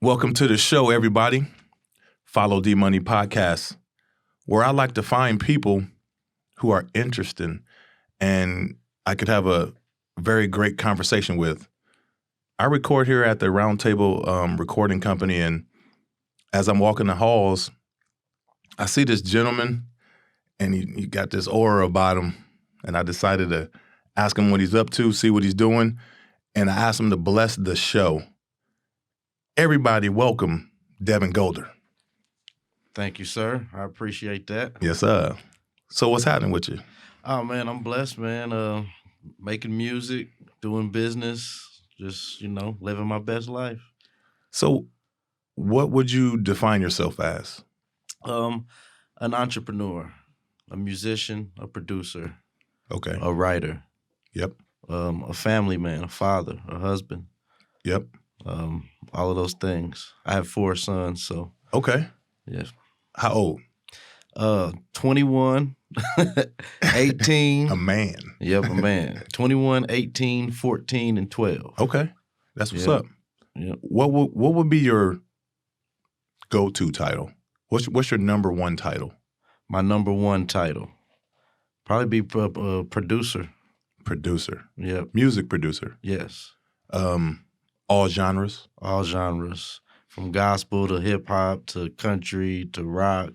Welcome to the show, everybody. Follow D Money Podcast, where I like to find people who are interesting and I could have a very great conversation with. I record here at the Roundtable Recording Company, and as I'm walking the halls, I see this gentleman, and he got this aura about him, and I decided to ask him what he's up to, see what he's doing, and I asked him to bless the show. Everybody welcome Devon Golder. Thank you, sir. I appreciate that. Yes, sir. So what's happening with you? Oh, man, I'm blessed, man. Making music, doing business, just, living my best life. So what would you define yourself as? An entrepreneur, a musician, a producer, Okay. a writer. Yep. A family man, a father, a husband. Yep. All of those things. I have 4 sons, so. Okay. Yes. How old? 21, 18. A man. Yep, a man. 21, 18, 14, and 12. Okay. That's what's Yep. up. Yep. What would be your go-to title? What's your number one title? My number one title. Probably be producer. Producer. Yep. Music producer. Yes. All genres. All genres. From gospel to hip hop to country to rock.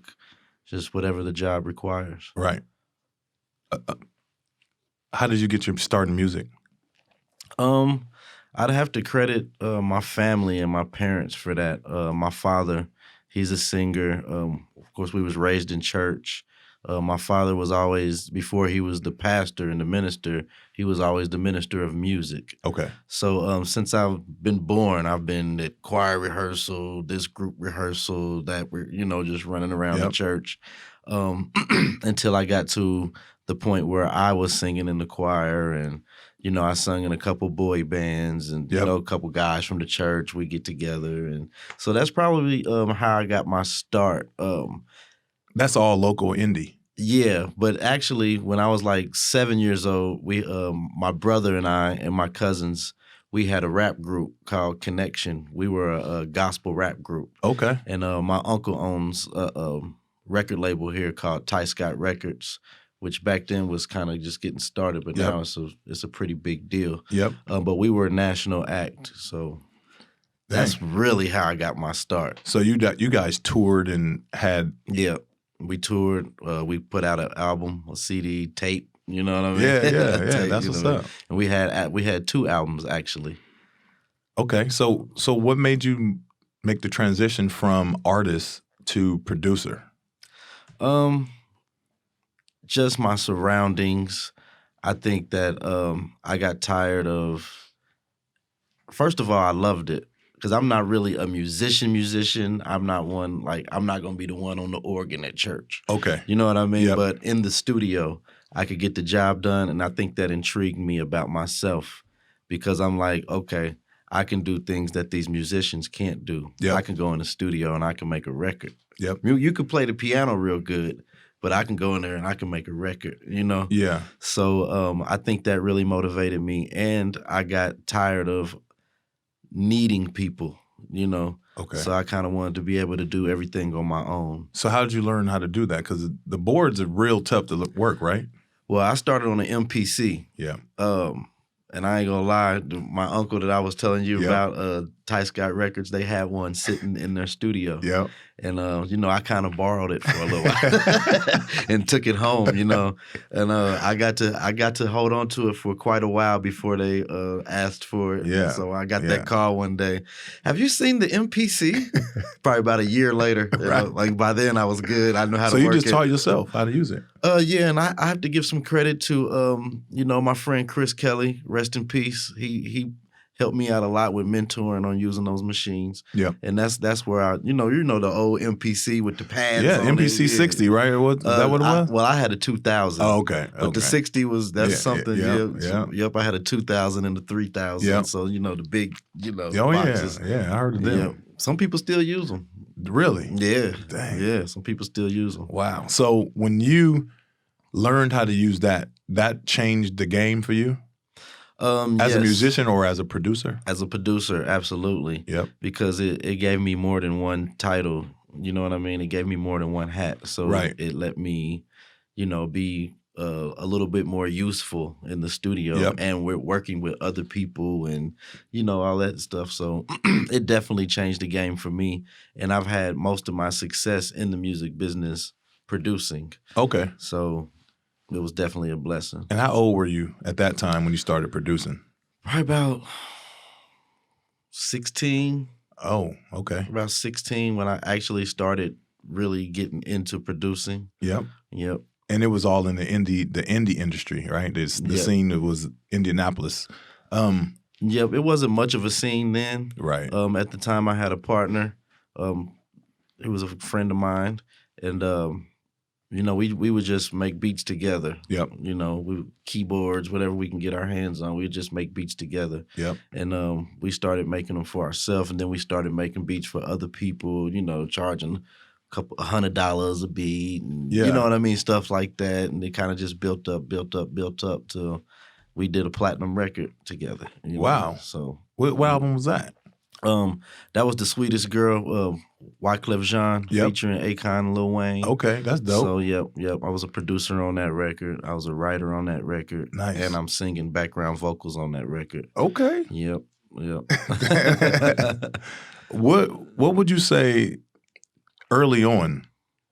Just whatever the job requires. Right. How did you get your start in music? I'd have to credit my family and my parents for that. My father, he's a singer. Of course, we was raised in church. My father was always, before he was the pastor and the minister, he was always the minister of music. Okay. So since I've been born, I've been at choir rehearsal, this group rehearsal, that we're, just running around the church until I got to the point where I was singing in the choir, and, I sung in a couple boy bands and, a couple guys from the church, we get together. And so that's probably how I got my start. That's all local indie. Yeah, but actually, when I was like 7 years old, we, my brother and I and my cousins, we had a rap group called Connection. We were a gospel rap group. Okay. And my uncle owns a record label here called Ty Scott Records, which back then was kind of just getting started, but now it's a pretty big deal. Yep. But we were a national act, so that's really how I got my start. So you guys toured and had We toured. We put out an album, a CD, tape. You know what I mean? Yeah. Tape, That's what's up. And we had 2 albums actually. Okay, so what made you make the transition from artist to producer? Just my surroundings. I think that I got tired of. First of all, I loved it. Because I'm not really a musician. I'm not one, I'm not going to be the one on the organ at church. Okay. You know what I mean? Yep. But in the studio, I could get the job done, and I think that intrigued me about myself because I'm like, okay, I can do things that these musicians can't do. Yep. I can go in the studio and I can make a record. Yep. You could play the piano real good, but I can go in there and I can make a record, Yeah. So I think that really motivated me, and I got tired of needing people, Okay. So I kind of wanted to be able to do everything on my own. So how did you learn how to do that? Because the boards are real tough to work, right? Well, I started on an MPC. Yeah. And I ain't gonna lie, my uncle that I was telling you about, Ty Scott Records, they had one sitting in their studio. Yeah. And I kind of borrowed it for a little while and took it home, And I got to hold on to it for quite a while before they asked for it. Yeah. So I got that call one day. Have you seen the MPC? Probably about a year later. Right. By then I was good. I know how to work it. So you just taught yourself how to use it? Yeah, and I have to give some credit to my friend Chris Kelly, rest in peace. He helped me out a lot with mentoring on using those machines. Yeah. And that's where I the old MPC with the pads. Yeah, on MPC it. 60, right? Or what, is that what it was? I had a 2000. Oh, okay. But the 60 that's something. Yeah. Yep, I had a 2000 and a 3000. Yeah. So the big Oh boxes. Yeah, I heard of them. Yep. Some people still use them. Really? Yeah. Dang. Yeah, some people still use them. Wow. So when you learned how to use that changed the game for you? As a Yes. musician or as a producer? As a producer, absolutely. Yep. Because it gave me more than one title. You know what I mean? It gave me more than one hat. So Right. it let me, be a little bit more useful in the studio. Yep. And we're working with other people and, all that stuff. So it definitely changed the game for me. And I've had most of my success in the music business producing. Okay. So it was definitely a blessing. And how old were you at that time when you started producing? Probably about 16. Oh, okay. About 16 when I actually started really getting into producing. Yep. Yep. And it was all in the indie industry, right? The Yep. scene that was Indianapolis. Yep. It wasn't much of a scene then. Right. At the time, I had a partner. He was a friend of mine, and we would just make beats together. Yep. We keyboards, whatever we can get our hands on, we'd just make beats together. Yep. And we started making them for ourselves, and then we started making beats for other people. Charging $100 a beat, and Yeah. you know what I mean, stuff like that. And it kind of just built up till we did a platinum record together. Wow. So What album was that? that was The Sweetest Girl, Wyclef Jean, Yep. featuring Akon and Lil Wayne. Okay, that's dope. So yep. I was a producer on that record. I was a writer on that record. Nice. And I'm singing background vocals on that record. Okay. Yep. What would you say early on?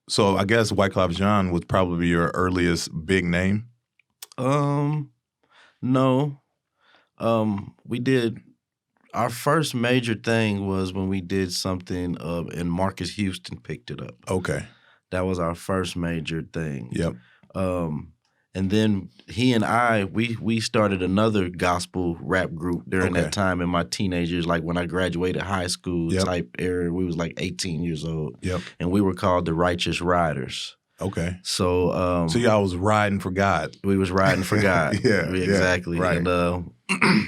So I guess Wyclef Jean was probably your earliest big name. No. We did our first major thing was when we did something and Marcus Houston picked it up. Okay. That was our first major thing. Yep. And then he and I, we started another gospel rap group during Okay. that time in my teenagers, like when I graduated high school Yep. type era. We was like 18 years old. Yep. And we were called the Righteous Riders. Okay. So So y'all was riding for God. we was riding for God. Yeah, Exactly. right. And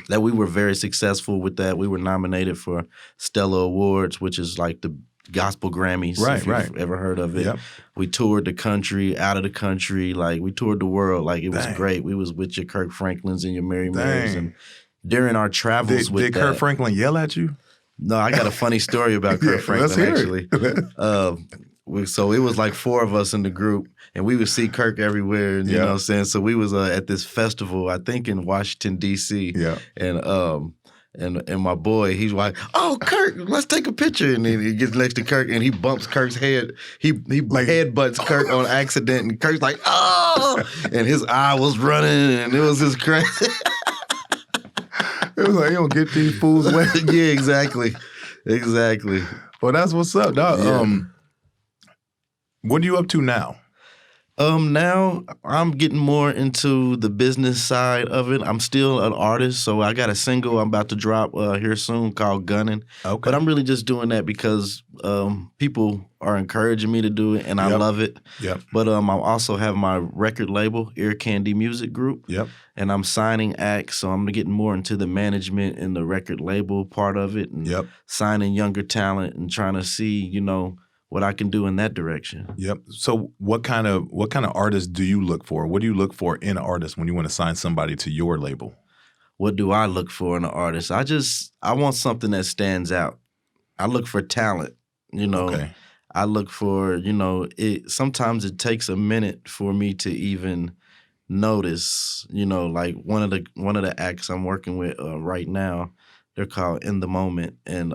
that we were very successful with that. We were nominated for Stella Awards, which is like the gospel Grammys, Right, if you've right. ever heard of it. Yep. We toured the country, out of the country, like we toured the world. Like it was Dang. great. We was with your Kirk Franklins and your Mary Marys. Dang. And during our travels with Did that. Kirk Franklin yell at you? No, I got a funny story about Kirk let's Franklin, hear it. actually. So it was like 4 of us in the group, and we would see Kirk everywhere. And, you Yeah. know what I'm saying? So we was at this festival, I think in Washington, D.C. Yeah. And my boy, he's like, "Oh, Kirk, let's take a picture." And then he gets next to Kirk, and he bumps Kirk's head. He headbutts Kirk on accident, and Kirk's like, "Oh!" And his eye was running, and it was just crazy. It was like, you don't get these fools away. Yeah, exactly. Well, that's what's up, dog. Yeah. What are you up to now? Now I'm getting more into the business side of it. I'm still an artist, so I got a single I'm about to drop here soon called Gunnin'. Okay. But I'm really just doing that because people are encouraging me to do it, and I Yep. love it. Yep. But I also have my record label, Ear Candy Music Group, Yep. and I'm signing acts, so I'm getting more into the management and the record label part of it, and Yep. signing younger talent and trying to see, what I can do in that direction. Yep. So what kind of artist do you look for? What do you look for in an artist when you want to sign somebody to your label? What do I look for in an artist? I want something that stands out. I look for talent, Okay. I look for, sometimes it takes a minute for me to even notice, like one of the acts I'm working with right now, they're called In the Moment. And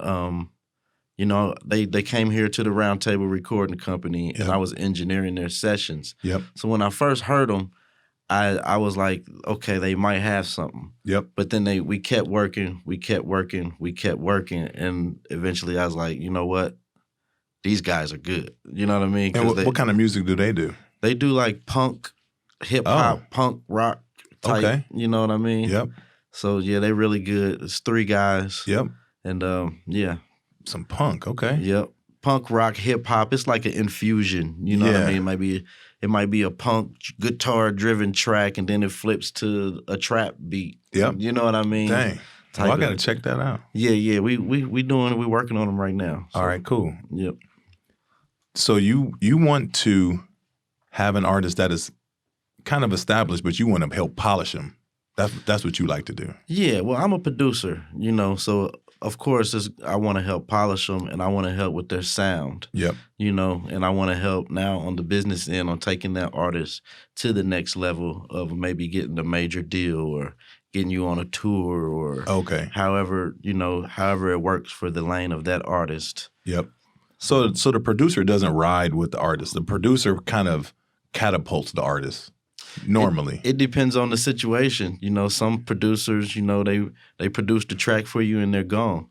they came here to the Round Table Recording Company, and Yep. I was engineering their sessions. Yep. So when I first heard them, I was like, okay, they might have something. Yep. But then we kept working, and eventually I was like, you know what? These guys are good. You know what I mean? And 'Cause what kind of music do they do? they do like punk, hip hop, Oh. punk rock type. Okay. You know what I mean? Yep. So yeah, they really good. It's 3 guys. Yep. And yeah. Some punk. Okay. Yep. Punk rock, hip hop. It's like an infusion. You know what Yeah. I mean? It might be a punk guitar driven track, and then it flips to a trap beat. Yep. You know what I mean? Dang. Type Well, I got to of- check that out. Yeah. We working on them right now. So, All right. Cool. Yep. So you want to have an artist that is kind of established, but you want to help polish them. That's what you like to do. Yeah, well, I'm a producer, so of course I want to help polish them and I want to help with their sound, Yep. and I want to help now on the business end on taking that artist to the next level of maybe getting a major deal or getting you on a tour or Okay. however it works for the lane of that artist. Yep. So the producer doesn't ride with the artist. The producer kind of catapults the artist. Normally, it depends on the situation. Some producers, they produce the track for you and they're gone.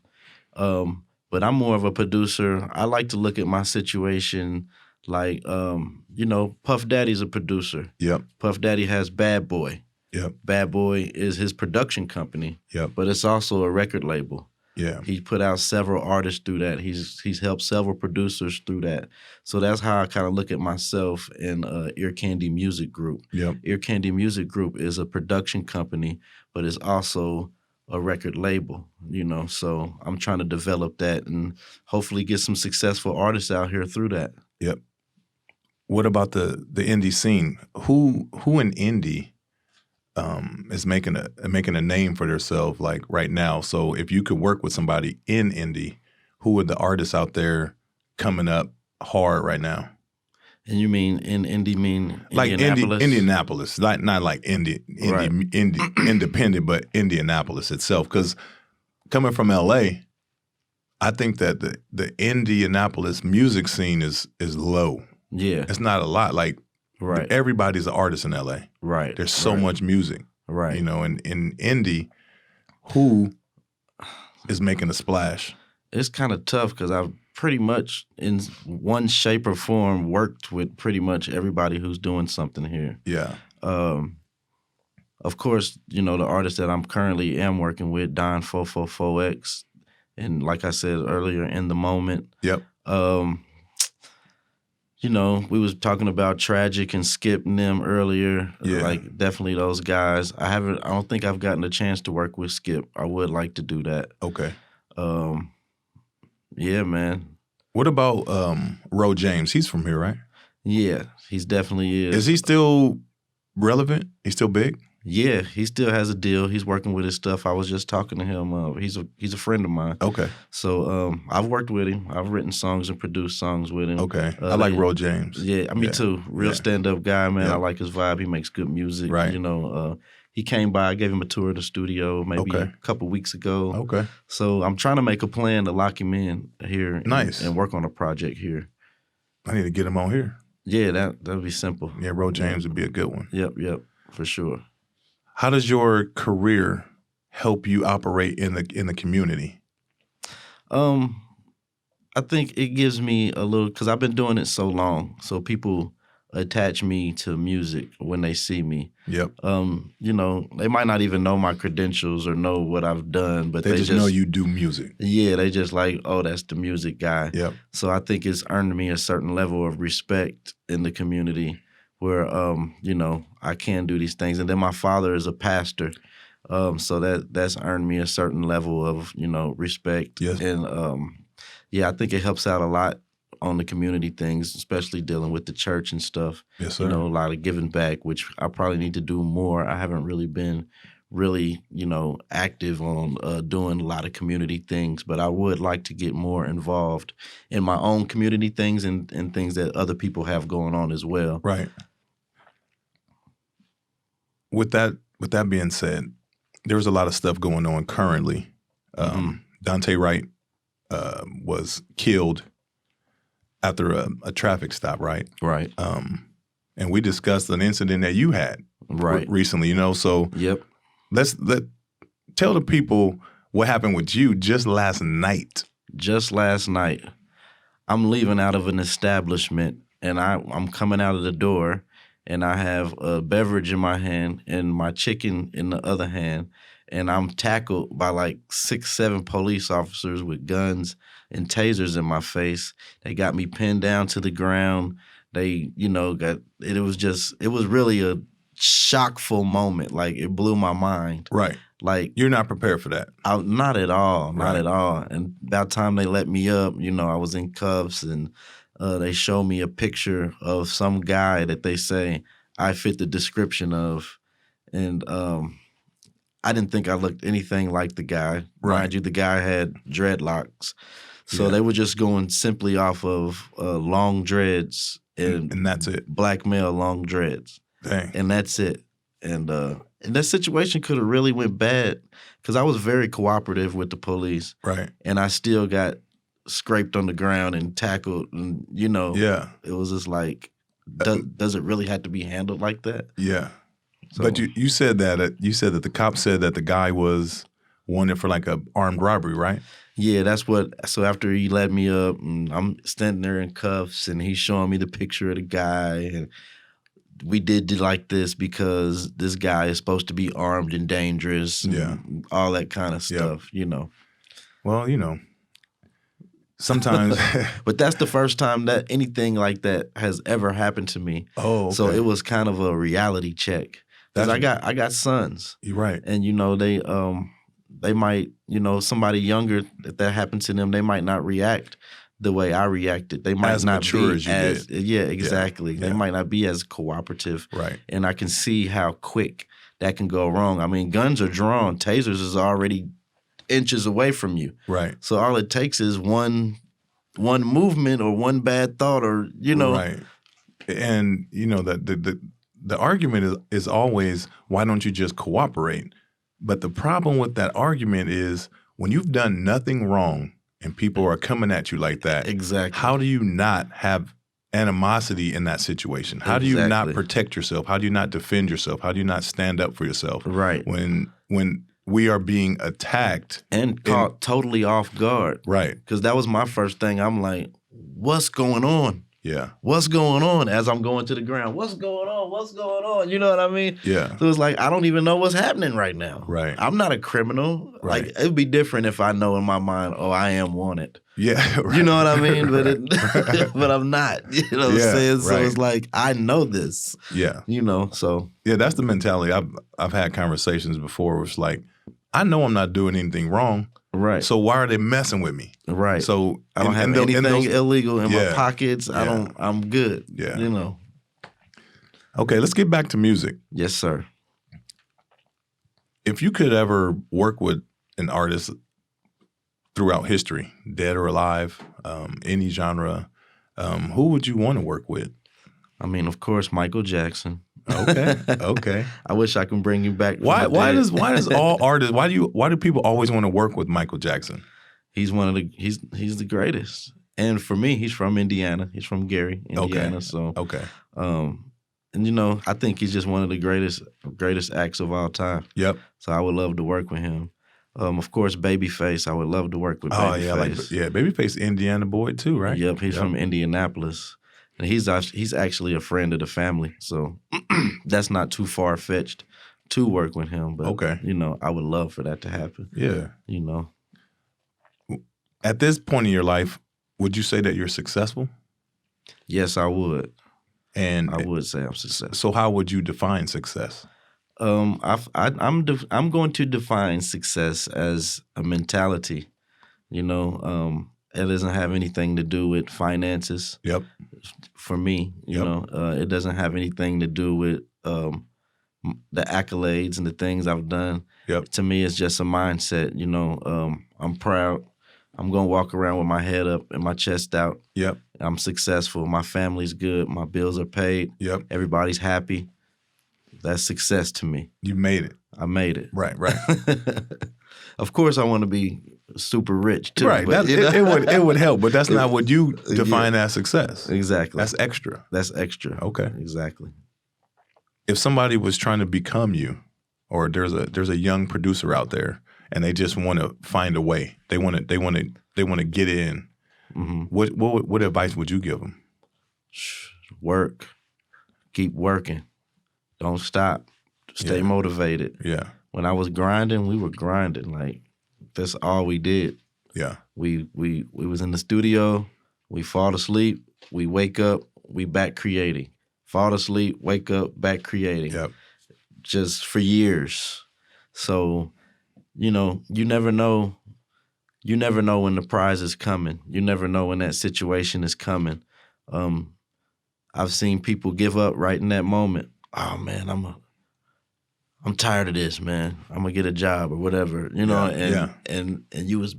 But I'm more of a producer. I like to look at my situation like, Puff Daddy's a producer. Yep. Puff Daddy has Bad Boy. Yep. Bad Boy is his production company. Yep. But it's also a record label. Yeah. He put out several artists through that. He's helped several producers through that. So that's how I kind of look at myself in Ear Candy Music Group. Yep. Ear Candy Music Group is a production company, but it's also a record label, So I'm trying to develop that and hopefully get some successful artists out here through that. Yep. What about the indie scene? Who in indie is making a name for themselves like right now? So if you could work with somebody in indie, who are the artists out there coming up hard right now? And you mean in indie mean like Indianapolis? Indianapolis, not like indie independent, but Indianapolis itself. Because coming from LA, I think that the Indianapolis music scene is low. Yeah, it's not a lot. Like right, everybody's an artist in LA. Right, there's so much music. Right, and in indie, who is making a splash? It's kind of tough because I've pretty much in one shape or form worked with pretty much everybody who's doing something here. Yeah. Of course, the artist that I'm currently working with, Don 444X, and like I said earlier, In the Moment. Yep. We was talking about Tragic and Skip and them earlier. Yeah. Like definitely those guys. I don't think I've gotten a chance to work with Skip. I would like to do that. Okay. Yeah, man. What about Ro James? He's from here, right? Yeah, he's definitely is. Is he still relevant? He's still big? Yeah, he still has a deal. He's working with his stuff. I was just talking to him. He's a friend of mine. Okay. So I've worked with him. I've written songs and produced songs with him. Okay. I like Ro James. Yeah, me too. Real stand-up guy, man. Yeah. I like his vibe. He makes good music. Right. He came by. I gave him a tour of the studio maybe a couple weeks ago. Okay. So I'm trying to make a plan to lock him in here. Nice. And work on a project here. I need to get him on here. Yeah, that would be simple. Yeah, Ro James would be a good one. Yep, for sure. How does your career help you operate in the community? I think it gives me a little, because I've been doing it so long, so people attach me to music when they see me. Yep. They might not even know my credentials or know what I've done, but they just know you do music. Yeah, they just like, oh, that's the music guy. Yep. So I think it's earned me a certain level of respect in the community where, I can do these things. And then my father is a pastor, so that's earned me a certain level of, respect. Yes. And, I think it helps out a lot on the community things, especially dealing with the church and stuff. Yes, sir. A lot of giving back, which I probably need to do more. I haven't really been active on doing a lot of community things, but I would like to get more involved in my own community things and things that other people have going on as well. Right. With that being said, there's a lot of stuff going on currently. Dante Wright was killed after a traffic stop, right? Right. And we discussed an incident that you had recently, So yep. Let's tell the people what happened with you just last night. Just last night, I'm leaving out of an establishment, and I'm coming out of the door, and I have a beverage in my hand and my chicken in the other hand, and I'm tackled by like 6-7 police officers with guns and tasers in my face. They got me pinned down to the ground. They, it was really a shockful moment. Like, it blew my mind. Right. Like, you're not prepared for that. Not at all. Not at all. And about time they let me up, I was in cuffs, and they showed me a picture of some guy that they say I fit the description of. And I didn't think I looked anything like the guy. Right. Mind you, the guy had dreadlocks. So Yeah. they were just going simply off of long dreads and that's it. Black male long dreads. Dang. And that's it. And that situation could have really went bad because I was very cooperative with the police. Right. And I still got scraped on the ground and tackled. And, Yeah. it was just like, does it really have to be handled like that? Yeah. So, But you said that the cop said that the guy was wanted for like a armed robbery, right? yeah, that's what. So after he let me up, and I'm standing there in cuffs, and he's showing me the picture of the guy, and we did like this because this guy is supposed to be armed and dangerous, and all that kind of stuff, Well, sometimes. But that's the first time that anything like that has ever happened to me. Oh, okay. So it was kind of a reality check because I got sons. You're right. And they might, somebody younger, if that happened to them, they might not react the way I reacted. They might as not mature be as you as did. yeah, exactly. Yeah. They might not be as cooperative. Right. And I can see how quick that can go wrong. I mean, guns are drawn. Tasers is already inches away from you. Right. So all it takes is one movement or one bad thought or, Right. And, the argument is always, why don't you just cooperate? But the problem with that argument is when you've done nothing wrong and people are coming at you like that, Exactly. how do you not have animosity in that situation? How do you not protect yourself? How do you not defend yourself? How do you not stand up for yourself? Right. When we are being attacked. And caught totally off guard. Right. Because that was my first thing. I'm like, what's going on? Yeah. What's going on as I'm going to the ground? What's going on? What's going on? You know what I mean? Yeah. So it's like, I don't even know what's happening right now. Right. I'm not a criminal. Right. Like, it'd be different if I know in my mind, oh, I am wanted. Yeah. Right. You know what I mean? But but I'm not. You know what I'm saying? So right. it's like, I know this. Yeah. So. Yeah, that's the mentality. I've had conversations before where it's like, I know I'm not doing anything wrong. Right. So why are they messing with me? Right. So I don't have anything illegal in my pockets. I'm good. Yeah. Okay, let's get back to music. Yes, sir. If you could ever work with an artist throughout history, dead or alive, any genre, who would you want to work with? I mean, of course, Michael Jackson. Okay. I wish I can bring you back. Why does all artists? Why do people always want to work with Michael Jackson? He's he's the greatest. And for me, he's from Indiana. He's from Gary, Indiana. So and I think he's just one of the greatest acts of all time. Yep. So I would love to work with him. Of course, Babyface. I would love to work with Babyface. Babyface, Indiana boy too, right? Yep. He's from Indianapolis. And he's actually a friend of the family, so that's not too far fetched to work with him. But I would love for that to happen. Yeah. At this point in your life, would you say that you're successful? Yes, I would. And I would say I'm successful. So how would you define success? I'm going to define success as a mentality. It doesn't have anything to do with finances. Yep. For me, it doesn't have anything to do with the accolades and the things I've done. Yep. To me, it's just a mindset. I'm proud. I'm gonna walk around with my head up and my chest out. Yep. I'm successful. My family's good. My bills are paid. Yep. Everybody's happy. That's success to me. You made it. I made it. Right. Of course, I want to be super rich too. Right. But, it would help, but that's not what you define as success. Exactly. That's extra. That's extra. Okay. Exactly. If somebody was trying to become you, or there's a young producer out there and they just want to find a way, they want to get in. Mm-hmm. What advice would you give them? Work. Keep working. Don't stop. Stay motivated. Yeah. When I was grinding, we were grinding. Like, that's all we did. Yeah. We was in the studio. We fall asleep. We wake up. We back creating. Fall asleep. Wake up. Back creating. Yep. Just for years. So, you never know. You never know when the prize is coming. You never know when that situation is coming. I've seen people give up right in that moment. Oh man, I'm tired of this, man. I'm gonna get a job or whatever, you know. And you was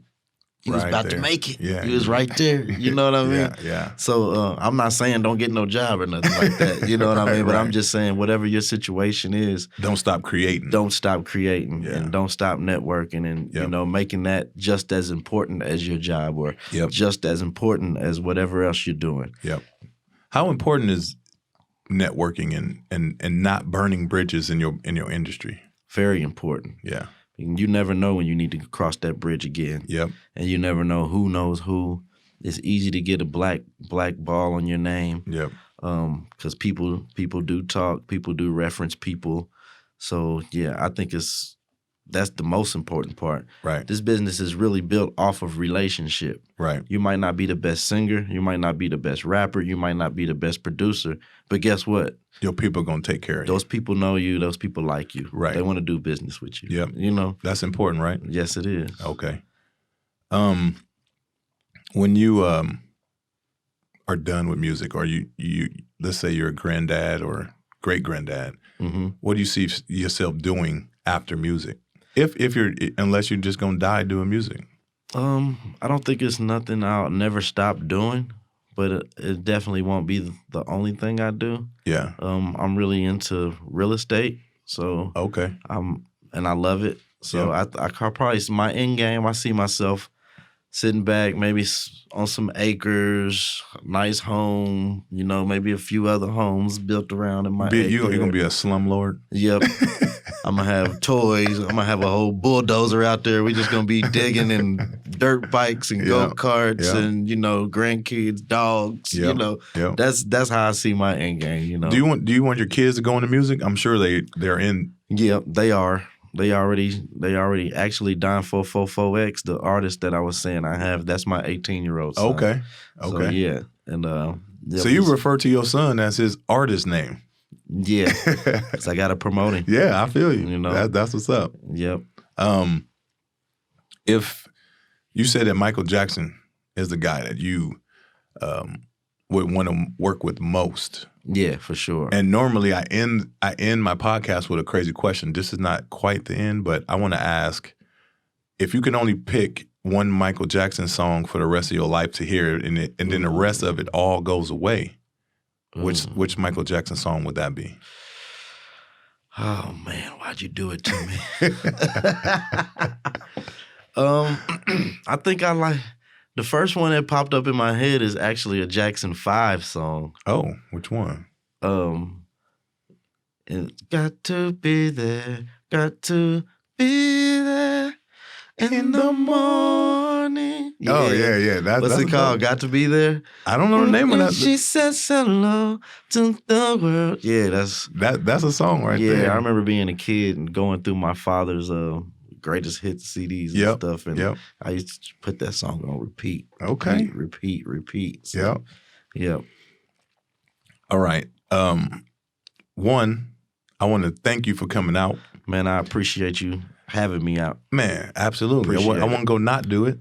Right about there. to make it. Yeah, You was right there. You know what I mean? Yeah. So I'm not saying don't get no job or nothing like that. You know what I mean? But I'm just saying whatever your situation is, don't stop creating. Don't stop creating, and don't stop networking, and you know, making that just as important as your job, or just as important as whatever else you're doing. Yep. How important is networking and not burning bridges in your industry? Very important. Yeah. You never know when you need to cross that bridge again. Yep. And you never know who knows who. It's easy to get a black ball on your name. Yep. Because people do talk, people do reference people. So yeah, I think that's the most important part. Right. This business is really built off of relationship. Right. You might not be the best singer, you might not be the best rapper, you might not be the best producer, but guess what? Your people are gonna take care of you. Those people know you, those people like you. Right. They want to do business with you. Yep. You know? That's important, right? Yes, it is. Okay. When you are done with music, or you let's say you're a granddad or great granddad, what do you see yourself doing after music? If you're, unless you're just gonna die doing music. I don't think it's nothing I'll never stop doing, but it definitely won't be the only thing I do. Yeah. I'm really into real estate, so okay. And I love it. So I probably, my end game, I see myself sitting back, maybe on some acres, nice home, you know, maybe a few other homes built around in my acre. You're going to be a slumlord? Yep. I'm going to have toys. I'm going to have a whole bulldozer out there. We're just going to be digging, and dirt bikes and go-karts and, you know, grandkids, dogs, you know. That's how I see my end game, you know. Do you want your kids to go into music? I'm sure they're in. Yep, they are. They already actually Don 444X, the artist that I was saying I have, that's my 18-year-old son. Okay. So, yeah. And so you refer to your son as his artist name. Yeah. Because I gotta promote him. Yeah, I feel you. You know. That's what's up. Yep. If you say that Michael Jackson is the guy that you would want to work with most. Yeah, for sure. And normally I end my podcast with a crazy question. This is not quite the end, but I want to ask, if you can only pick one Michael Jackson song for the rest of your life to hear, and then the rest of it all goes away, which Michael Jackson song would that be? Oh man, why'd you do it to me? I think I like. The first one that popped up in my head is actually a Jackson 5 song. Oh, which one? It's got to be there, got to be there in the morning. Yeah. Oh, yeah. What's it called? Got to be there? I don't know the name of that. She says hello to the world. Yeah, that's a song right there. Yeah, I remember being a kid and going through my father's greatest hits CDs and stuff, and I used to put that song on repeat. Okay. Repeat. So, yep. All right. One, I want to thank you for coming out. Man, I appreciate you having me out. Man, absolutely. I want to go not do it.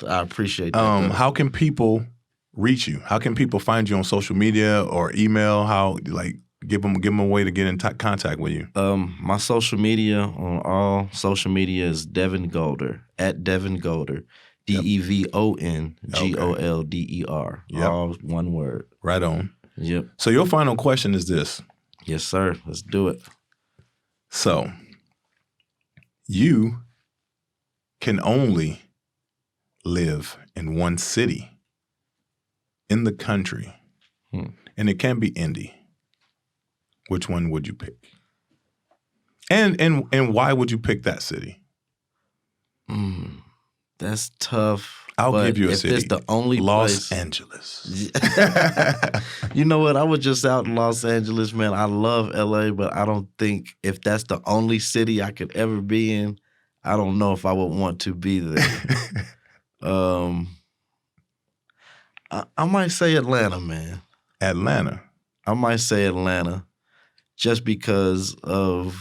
I appreciate that. How can people reach you? How can people find you on social media or email? How, like, give them a way to get in contact with you. My social media, on all social media, is Devon Golder, at Devon Golder, DEVON GOLDER. All one word. Right on. Yep. So your final question is this. Yes, sir. Let's do it. So you can only live in one city in the country, and it can be indie. Which one would you pick? And why would you pick that city? That's tough. I'll give you a city. If it's the only Los place. Angeles. You know what? I was just out in Los Angeles, man. I love LA, but I don't think if that's the only city I could ever be in, I don't know if I would want to be there. I might say Atlanta, man. Atlanta. I might say Atlanta. Just because of,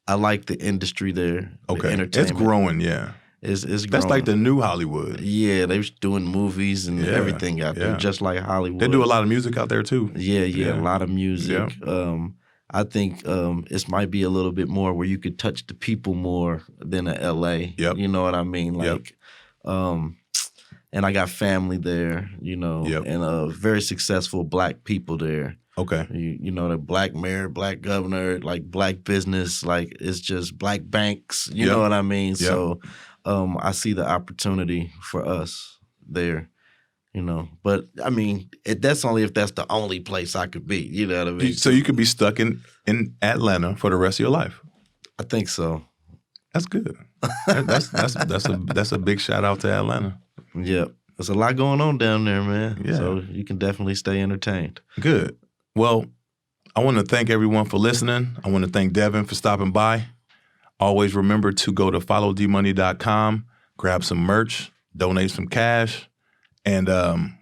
I like the industry there. Okay, the entertainment. It's growing, yeah. It's growing. That's like the new Hollywood. Yeah, they're doing movies and everything out there, just like Hollywood. They do a lot of music out there too. Yeah, a lot of music. Yeah. I think it might be a little bit more where you could touch the people more than a LA. Yep. You know what I mean? Like, and I got family there, you know, and very successful Black people there. Okay. You know, the Black mayor, Black governor, like Black business, like it's just Black banks. You know what I mean? So I see the opportunity for us there. You know, but I mean, that's only if that's the only place I could be. You know what I mean? So you could be stuck in Atlanta for the rest of your life. I think so. That's good. That's a big shout out to Atlanta. Yep, there's a lot going on down there, man. Yeah. So you can definitely stay entertained. Good. Well, I want to thank everyone for listening. I want to thank Devon for stopping by. Always remember to go to followdmoney.com, grab some merch, donate some cash. And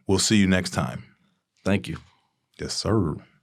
we'll see you next time. Thank you. Yes, sir.